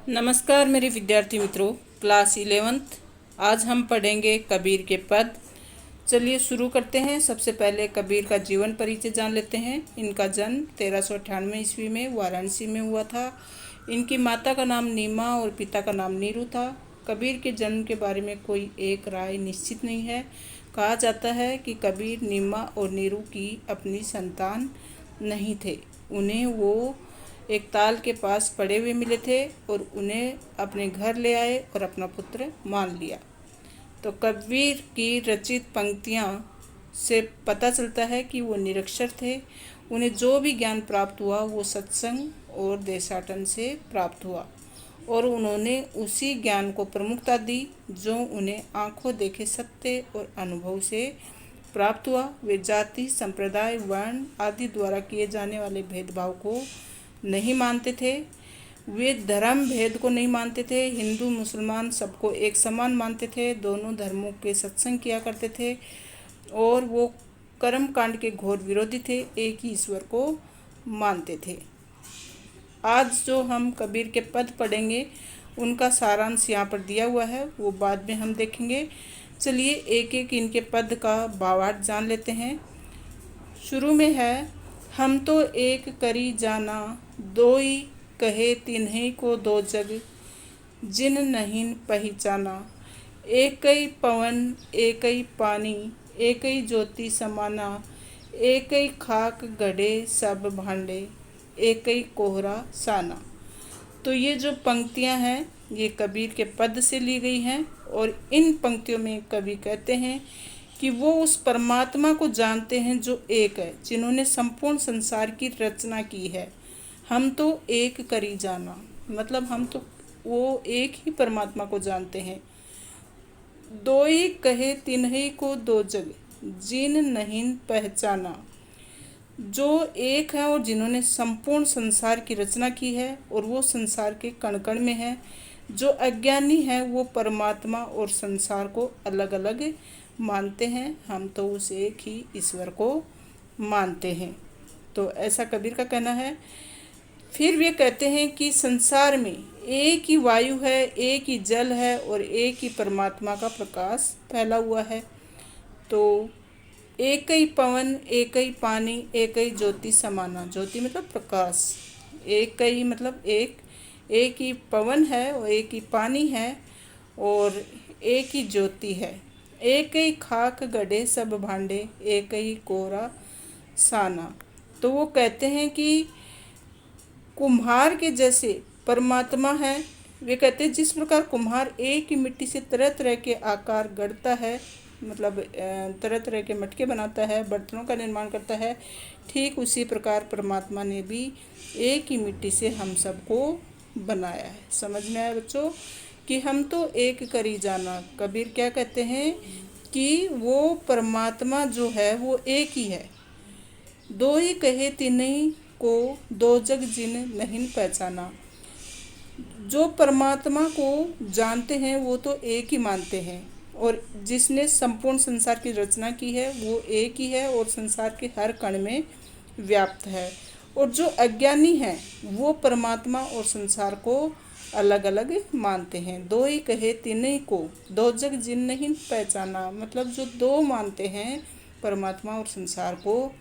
नमस्कार मेरे विद्यार्थी मित्रों, क्लास 11th। आज हम पढ़ेंगे कबीर के पद। चलिए शुरू करते हैं। सबसे पहले कबीर का जीवन परिचय जान लेते हैं। इनका जन्म 1398 ईस्वी में वाराणसी में हुआ था। इनकी माता का नाम नीमा और पिता का नाम नीरू था। कबीर के जन्म के बारे में कोई एक राय निश्चित नहीं है। कहा जाता है कि कबीर नीमा और नीरू की अपनी संतान नहीं थे। उन्हें वो एक ताल के पास पड़े हुए मिले थे और उन्हें अपने घर ले आए और अपना पुत्र मान लिया। तो कबीर की रचित पंक्तियाँ से पता चलता है कि वो निरक्षर थे। उन्हें जो भी ज्ञान प्राप्त हुआ वो सत्संग और देशाटन से प्राप्त हुआ और उन्होंने उसी ज्ञान को प्रमुखता दी जो उन्हें आंखों देखे सत्य और अनुभव से प्राप्त हुआ। वे जाति, संप्रदाय, वर्ण आदि द्वारा किए जाने वाले भेदभाव को नहीं मानते थे। वे धर्म भेद को नहीं मानते थे। हिंदू मुसलमान सबको एक समान मानते थे। दोनों धर्मों के सत्संग किया करते थे और वो कर्म कांड के घोर विरोधी थे। एक ही ईश्वर को मानते थे। आज जो हम कबीर के पद पढ़ेंगे उनका सारांश यहाँ पर दिया हुआ है, वो बाद में हम देखेंगे। चलिए एक एक इनके पद का भावार्थ जान लेते हैं। शुरू में है, हम तो एक करी जाना, दोई कहे तिन्हीं को दो जग, जिन नहीं पहचाना। एकई पवन एकई पानी, एकई ज्योति समाना, एकई खाक गढ़े सब भांडे, एकई कोहरा साना। तो ये जो पंक्तियां हैं ये कबीर के पद से ली गई हैं और इन पंक्तियों में कवि कहते हैं कि वो उस परमात्मा को जानते हैं जो एक है, जिन्होंने संपूर्ण संसार की रचना की है। हम तो एक करी जाना, मतलब हम तो वो एक ही परमात्मा को जानते हैं। दो ही कहे तिन्हीं को दो जग, जिन नहीं पहचाना। जो एक है और जिन्होंने संपूर्ण संसार की रचना की है और वो संसार के कण कण में है। जो अज्ञानी है वो परमात्मा और संसार को अलग अलग मानते हैं। हम तो उस एक ही ईश्वर को मानते हैं। तो ऐसा कबीर का कहना है। फिर वे कहते हैं कि संसार में एक ही वायु है, एक ही जल है और एक ही परमात्मा का प्रकाश फैला हुआ है। तो एक ही पवन एक ही पानी एक ही ज्योति समाना। ज्योति मतलब प्रकाश। एक ही मतलब एक ही पवन है और एक ही पानी है और एक ही ज्योति है। एक ही खाक गढ़े सब भांडे, एक ही कोरा साना। तो वो कहते हैं कि कुम्हार के जैसे परमात्मा है। वे कहते हैं जिस प्रकार कुम्हार एक ही मिट्टी से तरह तरह के आकार गढ़ता है, मतलब तरह तरह के मटके बनाता है, बर्तनों का निर्माण करता है, ठीक उसी प्रकार परमात्मा ने भी एक ही मिट्टी से हम सबको बनाया है। समझ में आया बच्चों कि हम तो एक करी जाना। कबीर क्या कहते हैं कि वो परमात्मा जो है वो एक ही है। दो ही कहे तिन्हीं को दो जग, जिन नहीं पहचाना। जो परमात्मा को जानते हैं वो तो एक ही मानते हैं और जिसने संपूर्ण संसार की रचना की है वो एक ही है और संसार के हर कण में व्याप्त है। और जो अज्ञानी हैं वो परमात्मा और संसार को अलग अलग मानते हैं। दो ही कहे तिन्हीं को दो जग, जिन नहीं पहचाना। मतलब जो दो मानते हैं परमात्मा और संसार को,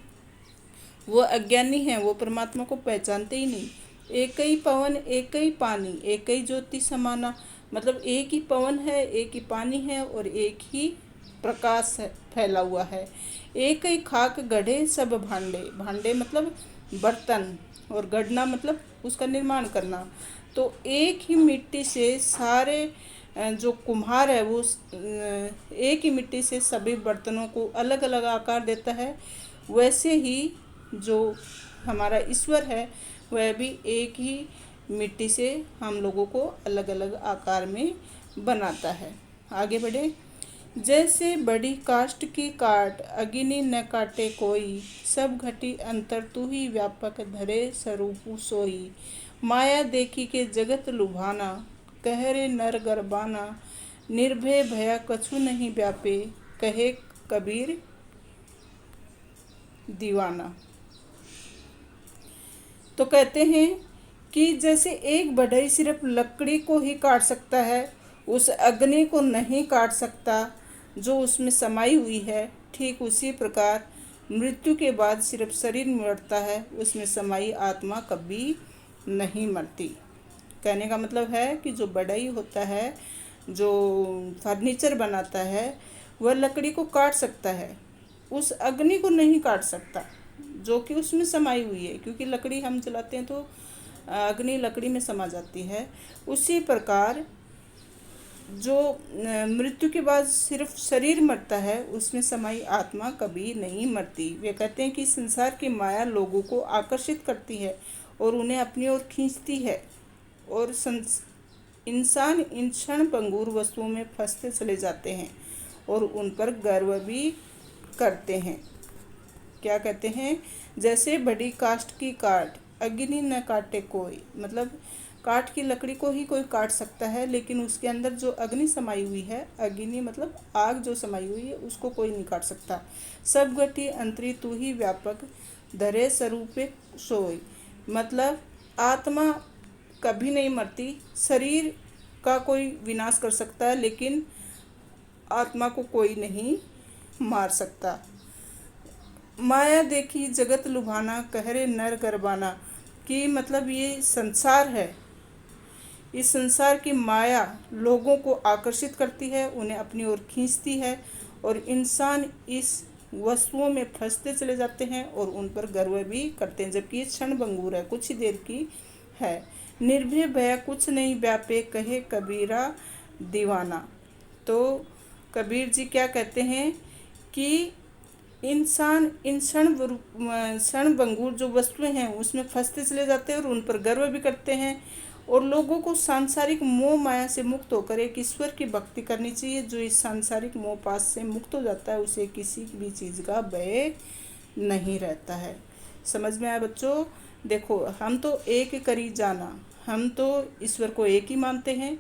वो अज्ञानी हैं, वो परमात्मा को पहचानते ही नहीं। एक ही पवन एक ही पानी एक ही ज्योति समाना। मतलब एक ही पवन है, एक ही पानी है और एक ही प्रकाश फैला हुआ है। एक ही खाक गढ़े सब भांडे। भांडे मतलब बर्तन और गढ़ना मतलब उसका निर्माण करना। तो एक ही मिट्टी से सारे जो कुम्हार है वो एक ही मिट्टी से सभी बर्तनों को अलग अलग आकार देता है। वैसे ही जो हमारा ईश्वर है वह भी एक ही मिट्टी से हम लोगों को अलग अलग आकार में बनाता है। आगे बढ़े। जैसे बड़ी काष्ठ की काट, अग्नि न काटे कोई, सब घटी अंतर तू ही व्यापक धरे स्वरूप सोई। माया देखी के जगत लुभाना, कहरे नर गरबाना, निर्भय भया कछु नहीं व्यापे, कहे कबीर दीवाना। तो कहते हैं कि जैसे एक बढ़ई सिर्फ लकड़ी को ही काट सकता है, उस अग्नि को नहीं काट सकता जो उसमें समाई हुई है, ठीक उसी प्रकार मृत्यु के बाद सिर्फ शरीर मरता है, उसमें समाई आत्मा कभी नहीं मरती। कहने का मतलब है कि जो बढ़ई होता है, जो फर्नीचर बनाता है, वह लकड़ी को काट सकता है, उस अग्नि को नहीं काट सकता जो कि उसमें समाई हुई है, क्योंकि लकड़ी हम जलाते हैं तो अग्नि लकड़ी में समा जाती है। उसी प्रकार जो मृत्यु के बाद सिर्फ शरीर मरता है, उसमें समाई आत्मा कभी नहीं मरती। वे कहते हैं कि संसार की माया लोगों को आकर्षित करती है और उन्हें अपनी ओर खींचती है, और इंसान इन क्षण भंगुर वस्तुओं में फंसते चले जाते हैं और उन पर गर्व भी करते हैं। क्या कहते हैं? जैसे बड़ी काष्ठ की काट अग्नि न काटे कोई, मतलब काठ की लकड़ी को ही कोई काट सकता है, लेकिन उसके अंदर जो अग्नि समाई हुई है, अग्नि मतलब आग जो समाई हुई है, उसको कोई नहीं काट सकता। सब घटी अंतरी तू ही व्यापक धरे स्वरूपे सोई, मतलब आत्मा कभी नहीं मरती। शरीर का कोई विनाश कर सकता है, लेकिन आत्मा को कोई नहीं मार सकता। माया देखी जगत लुभाना कहरे नर गरबाना, कि मतलब ये संसार है, इस संसार की माया लोगों को आकर्षित करती है, उन्हें अपनी ओर खींचती है, और इंसान इस वस्तुओं में फंसते चले जाते हैं और उन पर गर्व भी करते हैं, जबकि ये क्षण भंगुर है, कुछ ही देर की है। निर्भय भय कुछ नहीं व्यापे कहे कबीरा दीवाना। तो कबीर जी क्या कहते हैं कि इंसान इन क्षण भंगुर जो वस्तुएं हैं उसमें फंसते चले जाते हैं और उन पर गर्व भी करते हैं, और लोगों को सांसारिक मोह माया से मुक्त होकर एक ईश्वर की भक्ति करनी चाहिए। जो इस सांसारिक मोह पास से मुक्त हो जाता है, उसे किसी भी चीज़ का भय नहीं रहता है। समझ में आया बच्चों? देखो, हम तो एक करी जाना, हम तो ईश्वर को एक ही मानते हैं।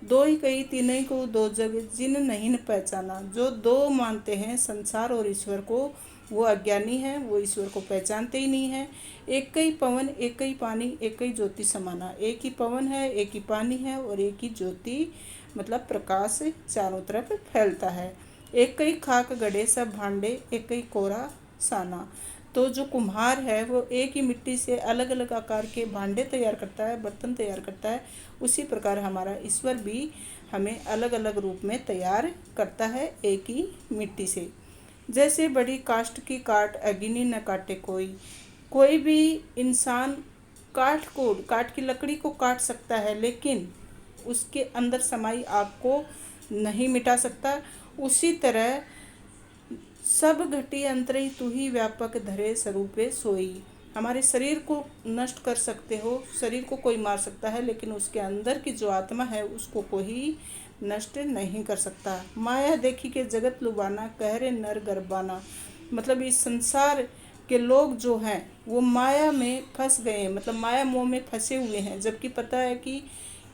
दो ही कही तीन ही को दो जग जिन नहीं न पहचाना, जो दो मानते हैं संसार और ईश्वर को, वो अज्ञानी है, वो ईश्वर को पहचानते ही नहीं है। एक ही पवन एक ही पानी एक ही ज्योति समाना, एक ही पवन है एक ही पानी है और एक ही ज्योति मतलब प्रकाश चारों तरफ फैलता है। एक ही खाक गड़े सब भांडे एक ही कोरा साना। तो जो कुम्हार है वो एक ही मिट्टी से अलग अलग आकार के भांडे तैयार करता है, बर्तन तैयार करता है, उसी प्रकार हमारा ईश्वर भी हमें अलग अलग रूप में तैयार करता है, एक ही मिट्टी से। जैसे बड़ी काष्ठ की काट अग्नि न काटे कोई भी इंसान काठ की लकड़ी को काट सकता है, लेकिन उसके अंदर समाई आग को नहीं मिटा सकता। उसी तरह सब घटी अंतरी तू ही व्यापक धरे स्वरूपे सोई, हमारे शरीर को नष्ट कर सकते हो, शरीर को कोई मार सकता है, लेकिन उसके अंदर की जो आत्मा है उसको कोई नष्ट नहीं कर सकता। माया देखी के जगत लुभाना कहरे नर गरबाना, मतलब इस संसार के लोग जो हैं वो माया में फंस गए हैं, मतलब माया मोह में फंसे हुए हैं, जबकि पता है कि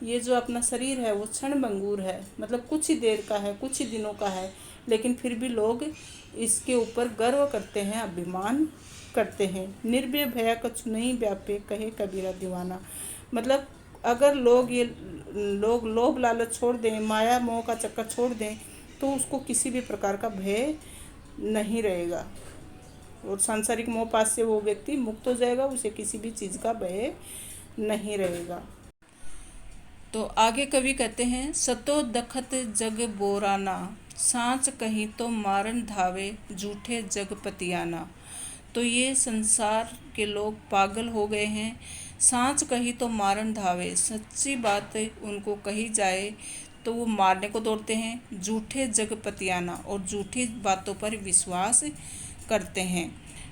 ये जो अपना शरीर है वो क्षण भंगुर है, मतलब कुछ ही देर का है, कुछ ही दिनों का है, लेकिन फिर भी लोग इसके ऊपर गर्व करते हैं, अभिमान करते हैं। निर्भय भया कछु नहीं व्यापे कहे कबीरा दीवाना, मतलब अगर लोग लोभ लालच छोड़ दें, माया मोह का चक्कर छोड़ दें, तो उसको किसी भी प्रकार का भय नहीं रहेगा और सांसारिक मोह पास से वो व्यक्ति मुक्त हो जाएगा, उसे किसी भी चीज़ का भय नहीं रहेगा। तो आगे कवि कहते हैं, सतो दखत जग बोराना, सांच कहीं तो मारन धावे झूठे जग पतियाना। तो ये संसार के लोग पागल हो गए हैं, सांच कही तो मारन धावे, सच्ची बात उनको कही जाए तो वो मारने को दौड़ते हैं। झूठे जग पतियाना, और झूठी बातों पर विश्वास करते हैं।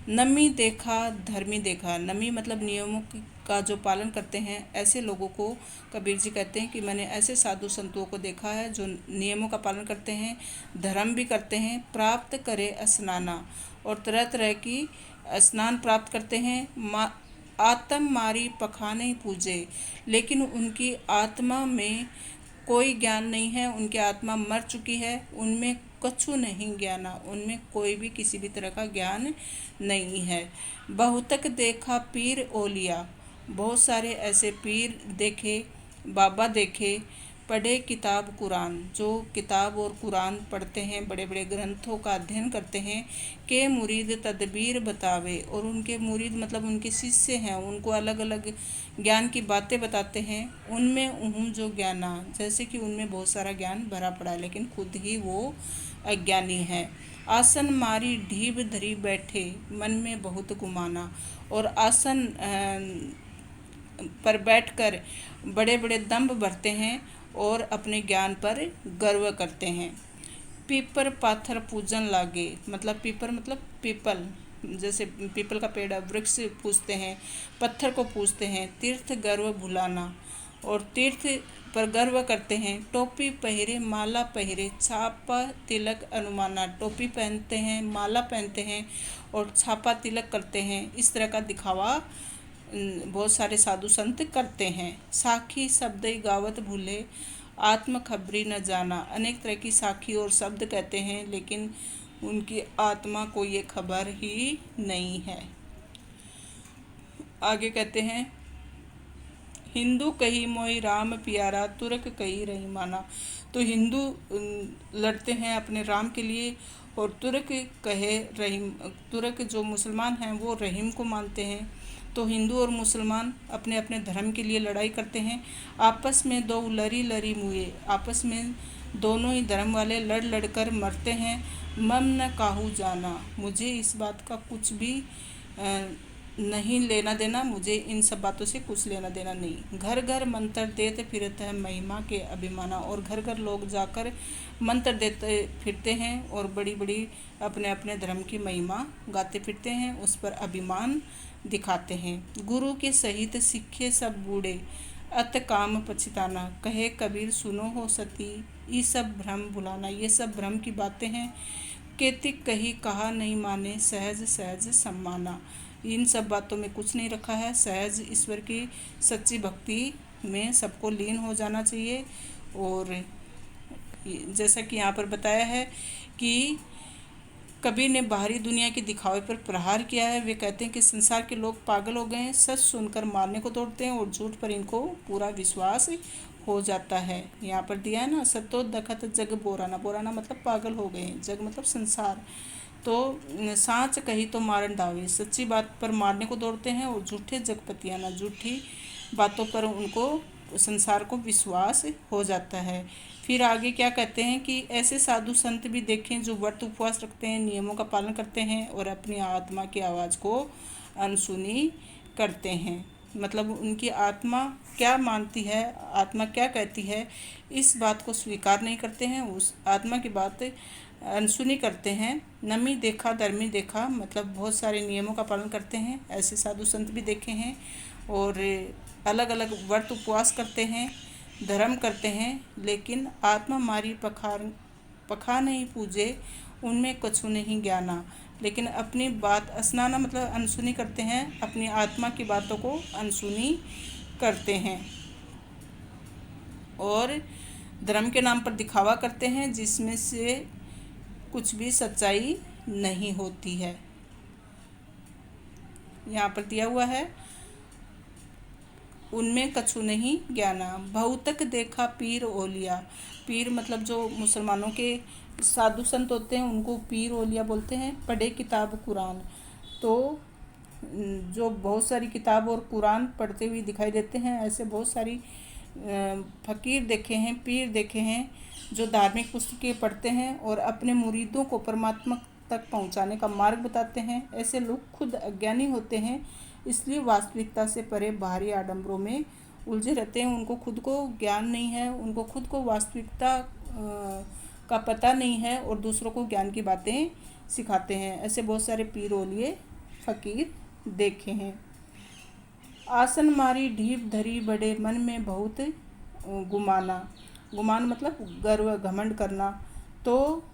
नमी देखा धर्मी देखा, नमी मतलब नियमों का जो पालन करते हैं, ऐसे लोगों को कबीर जी कहते हैं कि मैंने ऐसे साधु संतों को देखा है जो नियमों का पालन करते हैं, धर्म भी करते हैं। प्राप्त करे स्नाना, और तरह तरह की स्नान प्राप्त करते हैं। आत्म मारी पखाने पूजे, लेकिन उनकी आत्मा में कोई ज्ञान नहीं है, उनकी आत्मा मर चुकी है, उनमें कछु नहीं ज्ञाना, उनमें कोई भी किसी भी तरह का ज्ञान नहीं है। बहुतक देखा पीर ओलिया, बहुत सारे ऐसे पीर देखे, बाबा देखे, पढ़े किताब कुरान, जो किताब और कुरान पढ़ते हैं, बड़े बड़े ग्रंथों का अध्ययन करते हैं, के मुरीद तदबीर बतावे, और उनके मुरीद मतलब उनके शिष्य हैं, उनको अलग अलग ज्ञान की बातें बताते हैं। उनमें उहुम जो ज्ञाना, जैसे कि उनमें बहुत सारा ज्ञान भरा पड़ा है लेकिन खुद ही वो अज्ञानी है। आसन मारी ढीब धरी बैठे, मन में बहुत गुमाना, और आसन पर बैठकर बड़े बड़े दंभ भरते हैं और अपने ज्ञान पर गर्व करते हैं। पीपर पाथर पूजन लागे, मतलब पीपर मतलब पीपल, जैसे पीपल का पेड़ वृक्ष पूजते हैं, पत्थर को पूजते हैं। तीर्थ गर्व भुलाना, और तीर्थ पर गर्व करते हैं। टोपी पहरे माला पहरे, छापा तिलक अनुमाना, टोपी पहनते हैं, माला पहनते हैं और छापा तिलक करते हैं। इस तरह का दिखावा बहुत सारे साधु संत करते हैं। साखी शब्द गावत भूले, आत्म खबरी न जाना, अनेक तरह की साखी और शब्द कहते हैं लेकिन उनकी आत्मा को ये खबर ही नहीं है। आगे कहते हैं, हिंदू कही मोई राम प्यारा, तुर्क कही रहीमाना। तो हिंदू लड़ते हैं अपने राम के लिए, और तुर्क कहे रहीम, तुर्क जो मुसलमान हैं वो रहीम को मानते हैं। तो हिंदू और मुसलमान अपने अपने धर्म के लिए लड़ाई करते हैं। आपस में दो लरी लरी मुए, आपस में दोनों ही धर्म वाले लड़ लड़ कर मरते हैं। मम न काहू जाना, मुझे इस बात का कुछ भी नहीं लेना देना, मुझे इन सब बातों से कुछ लेना देना नहीं। घर घर मंत्र देते फिरते हैं महिमा के अभिमाना, और घर घर लोग जाकर मंत्र देते फिरते हैं और बड़ी बड़ी अपने अपने धर्म की महिमा गाते फिरते हैं, उस पर अभिमान दिखाते हैं। गुरु के सहित सीखे सब बूढ़े, अत काम पछताना, कहे कबीर सुनो हो सती, ये सब भ्रम भुलाना। ये सब भ्रम की बातें हैं। केतिक कही कहा नहीं माने, सहज सहज सम्माना, इन सब बातों में कुछ नहीं रखा है। सहज ईश्वर की सच्ची भक्ति में सबको लीन हो जाना चाहिए। और जैसा कि यहाँ पर बताया है कि कबीर ने बाहरी दुनिया के दिखावे पर प्रहार किया है। वे कहते हैं कि संसार के लोग पागल हो गए हैं, सच सुनकर मारने को दौड़ते हैं और झूठ पर इनको पूरा विश्वास हो जाता है। यहाँ पर दिया है ना, सतो दखत जग बोराना, बोराना मतलब पागल हो गए हैं, जग मतलब संसार। तो सांच कही तो मारन दावे, सच्ची बात पर मारने को दौड़ते हैं और झूठे जगपतियाना, झूठी बातों पर उनको संसार को विश्वास हो जाता है। फिर आगे क्या कहते हैं कि ऐसे साधु संत भी देखें जो व्रत उपवास रखते हैं, नियमों का पालन करते हैं और अपनी आत्मा की आवाज़ को अनसुनी करते हैं। मतलब उनकी आत्मा क्या मानती है, आत्मा क्या कहती है, इस बात को स्वीकार नहीं करते हैं, उस आत्मा की बात अनसुनी करते हैं। नमी देखा धर्मी देखा, मतलब बहुत सारे नियमों का पालन करते हैं, ऐसे साधु संत भी देखे हैं और अलग अलग व्रत उपवास करते हैं, धर्म करते हैं, लेकिन आत्मा मारी पखा नहीं पूजे, उनमें कछु नहीं ज्ञाना। लेकिन अपनी बात असनाना मतलब अनसुनी करते हैं, अपनी आत्मा की बातों को अनसुनी करते हैं और धर्म के नाम पर दिखावा करते हैं जिसमें से कुछ भी सच्चाई नहीं होती है। यहाँ पर दिया हुआ है, उनमें कछु नहीं ज्ञाना। बहुतक देखा पीर ओलिया, पीर मतलब जो मुसलमानों के साधु संत होते हैं उनको पीर ओलिया बोलते हैं। पढ़े किताब कुरान, तो जो बहुत सारी किताब और कुरान पढ़ते हुए दिखाई देते हैं, ऐसे बहुत सारी फ़कीर देखे हैं, पीर देखे हैं जो धार्मिक पुस्तकें पढ़ते हैं और अपने मुरीदों को परमात्मा तक पहुंचाने का मार्ग बताते हैं। ऐसे लोग खुद अज्ञानी होते हैं, इसलिए वास्तविकता से परे बाहरी आडंबरों में उलझे रहते हैं। उनको खुद को ज्ञान नहीं है, उनको खुद को वास्तविकता का पता नहीं है और दूसरों को ज्ञान की बातें सिखाते हैं। ऐसे बहुत सारे पीर ओलिए फ़कीर देखे हैं। आसन मारी ढीप धरी बड़े, मन में बहुत गुमाना, गुमान मतलब गर्व घमंड करना। तो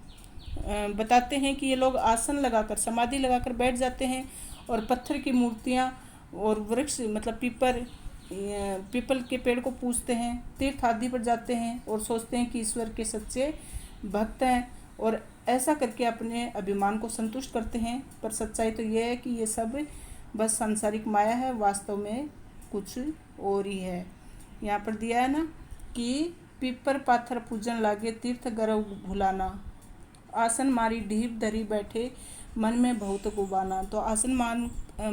बताते हैं कि ये लोग आसन लगाकर समाधि लगाकर बैठ जाते हैं और पत्थर की मूर्तियाँ और वृक्ष मतलब पीपल के पेड़ को पूजते हैं, तीर्थ आदि पर जाते हैं और सोचते हैं कि ईश्वर के सच्चे भक्त हैं और ऐसा करके अपने अभिमान को संतुष्ट करते हैं। पर सच्चाई तो ये है कि ये सब बस सांसारिक माया है, वास्तव में कुछ और ही है। यहाँ पर दिया है ना कि पीपर पाथर पूजन लागे तीर्थ गर्व भुलाना, आसन मारी ढीप धरी बैठे मन में बहुत गुबाना। तो आसन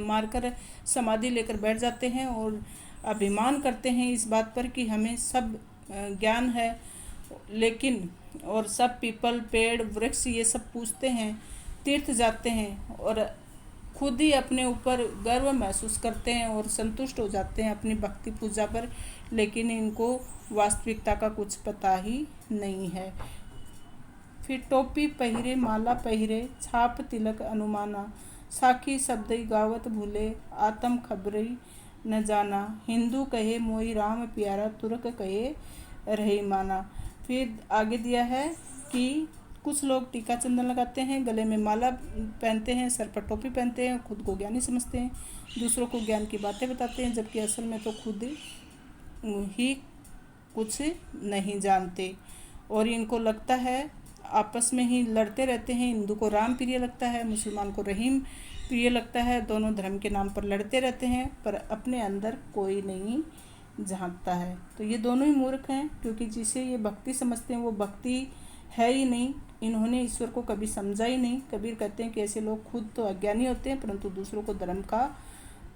मारकर समाधि लेकर बैठ जाते हैं और अभिमान करते हैं इस बात पर कि हमें सब ज्ञान है, लेकिन और सब पीपल पेड़ वृक्ष ये सब पूजते हैं, तीर्थ जाते हैं और खुद ही अपने ऊपर गर्व महसूस करते हैं और संतुष्ट हो जाते हैं अपनी भक्ति पूजा पर, लेकिन इनको वास्तविकता का कुछ पता ही नहीं है। फिर टोपी पहिरे माला पहिरे छाप तिलक अनुमाना, साखी शब्दई गावत भूले आत्म खबरई न जाना, हिंदू कहे मोई राम प्यारा तुर्क कहे रही माना। फिर आगे दिया है कि कुछ लोग टीका चंदन लगाते हैं, गले में माला पहनते हैं, सर पर टोपी पहनते हैं, खुद को ज्ञानी समझते हैं, दूसरों को ज्ञान की बातें बताते हैं, जबकि असल में तो खुद ही कुछ नहीं जानते। और इनको लगता है आपस में ही लड़ते रहते हैं, हिंदू को राम प्रिय लगता है, मुसलमान को रहीम प्रिय लगता है, दोनों धर्म के नाम पर लड़ते रहते हैं, पर अपने अंदर कोई नहीं झांकता है। तो ये दोनों ही मूर्ख हैं, क्योंकि जिसे ये भक्ति समझते हैं वो भक्ति है ही नहीं, इन्होंने ईश्वर को कभी समझा ही नहीं। कबीर कहते हैं कि ऐसे लोग खुद तो अज्ञानी होते हैं परंतु दूसरों को धर्म का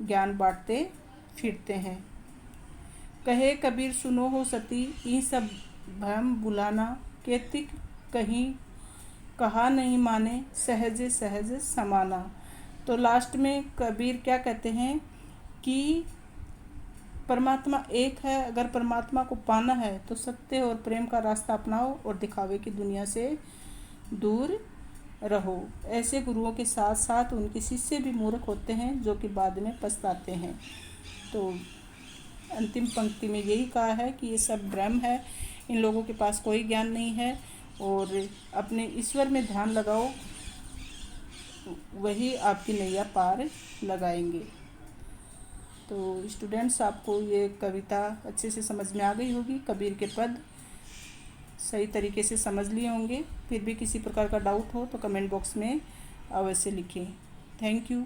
ज्ञान बांटते फिरते हैं। कहे कबीर सुनो हो सती ई सब भ्रम बुलाना, केतिक कहीं कहा नहीं माने सहज सहज समाना। तो लास्ट में कबीर क्या कहते हैं कि परमात्मा एक है, अगर परमात्मा को पाना है तो सत्य और प्रेम का रास्ता अपनाओ और दिखावे की दुनिया से दूर रहो। ऐसे गुरुओं के साथ साथ उनके शिष्य भी मूर्ख होते हैं जो कि बाद में पछताते हैं। तो अंतिम पंक्ति में यही कहा है कि ये सब भ्रम है, इन लोगों के पास कोई ज्ञान नहीं है और अपने ईश्वर में ध्यान लगाओ, वही आपकी नैया पार लगाएंगे। तो स्टूडेंट्स, आपको ये कविता अच्छे से समझ में आ गई होगी, कबीर के पद सही तरीके से समझ लिए होंगे। फिर भी किसी प्रकार का डाउट हो तो कमेंट बॉक्स में अवश्य लिखें। Thank you.